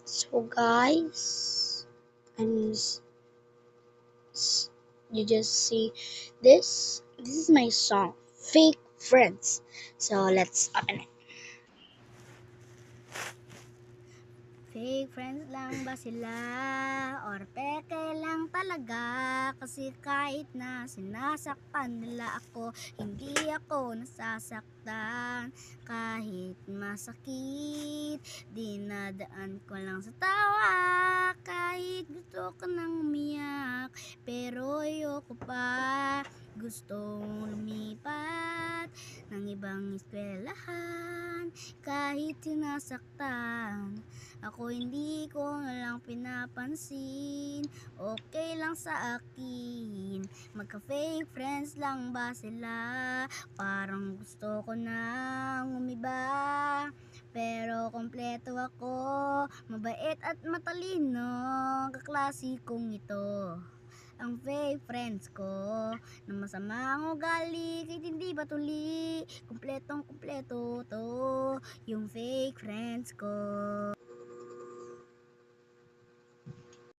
So guys, I'm you just see this. This is my song, Fake Friends. So let's open it. Fake friends lang ba sila? Or peke lang talaga? Kasi kahit na sinasaktan nila ako, hindi ako nasasaktan. Kahit masakit, dinadaan ko lang sa tawa. Kahit gusto ko nang umiyak, pero ayoko pa. Gustong lumipat ng ibang eskwelahan. Kahit sinasaktan ako, hindi ko na lang pinapansin. Okay lang sa akin, magka-fake friends lang ba sila? Parang gusto ko nang umiba, pero kompleto ako, mabait at matalino, kaklase kong ito. Ang fake friends ko na masama ang ugali, kahit hindi ba tuli, kompletong kompleto to yung fake friends ko.